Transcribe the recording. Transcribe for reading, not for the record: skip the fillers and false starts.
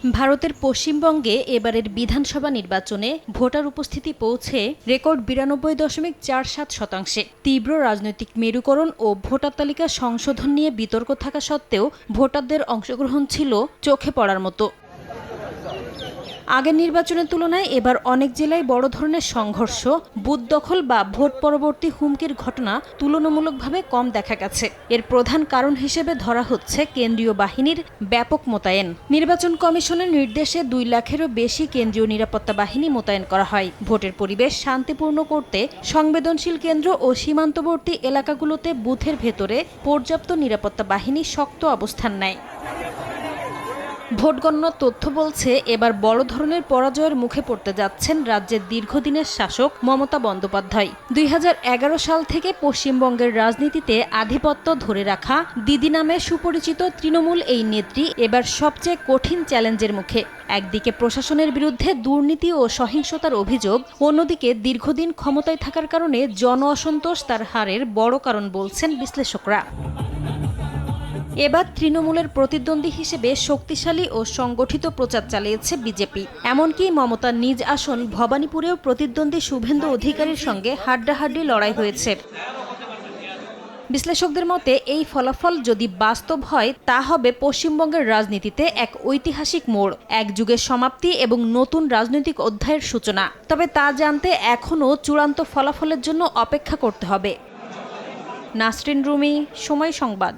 ভারতের পশ্চিমবঙ্গে এবারের বিধানসভা নির্বাচনে ভোটার উপস্থিতি পৌঁছে রেকর্ড 92.47%। তীব্র রাজনৈতিক মেরুকরণ ও ভোটার তালিকা সংশোধন নিয়ে বিতর্ক থাকা সত্ত্বেও ভোটারদের অংশগ্রহণ ছিল চোখে পড়ার মতো। আগের নির্বাচনের তুলনায় এবার অনেক জেলায় বড় ধরনের সংঘর্ষ, বুথ দখল বা ভোট পরবর্তী হুমকির ঘটনা তুলনামূলকভাবে কম দেখা গেছে। এর প্রধান কারণ হিসেবে ধরা হচ্ছে কেন্দ্রীয় বাহিনীর ব্যাপক মোতায়েন। নির্বাচন কমিশনের নির্দেশে 2 লাখেরও বেশি কেন্দ্রীয় নিরাপত্তা বাহিনী মোতায়েন করা হয়। ভোটের পরিবেশ শান্তিপূর্ণ করতে সংবেদনশীল কেন্দ্র ও সীমান্তবর্তী এলাকাগুলোতে বুথের ভেতরে পর্যাপ্ত নিরাপত্তা বাহিনী শক্ত অবস্থান নেয়। ভোট গণনার তথ্য বলছে, এবার বড় ধরনের পরাজয়ের মুখে পড়তে যাচ্ছেন রাজ্যের দীর্ঘদিনের শাসক মমতা বন্দ্যোপাধ্যায়। 2011 সাল থেকে পশ্চিমবঙ্গের রাজনীতিতে আধিপত্য ধরে রাখা দিদি নামে সুপরিচিত তৃণমূল এই নেত্রী এবার সবচেয়ে কঠিন চ্যালেঞ্জের মুখে। একদিকে প্রশাসনের বিরুদ্ধে দুর্নীতি ও সহিংসতার অভিযোগ, অন্যদিকে দীর্ঘদিন ক্ষমতায় থাকার কারণে জন অসন্তোষ তার হারের বড় কারণ বলছেন বিশ্লেষকরা। এবার তৃণমূলের প্রতিদ্বন্দ্বী হিসেবে শক্তিশালী ও সংগঠিত প্রচার চালিয়েছে বিজেপি। এমনকি মমতার নিজ আসন ভবানীপুরেও প্রতিদ্বন্দ্বী শুভেন্দু অধিকারীর সঙ্গে হাড্ডাহাড্ডি লড়াই হয়েছে। বিশ্লেষকদের মতে, এই ফলাফল যদি বাস্তব হয় তা হবে পশ্চিমবঙ্গের রাজনীতিতে এক ঐতিহাসিক মোড়, এক যুগের সমাপ্তি এবং নতুন রাজনৈতিক অধ্যায়ের সূচনা। তবে তা জানতে এখনও চূড়ান্ত ফলাফলের জন্য অপেক্ষা করতে হবে। নাসরিন রুমি, সময় সংবাদ।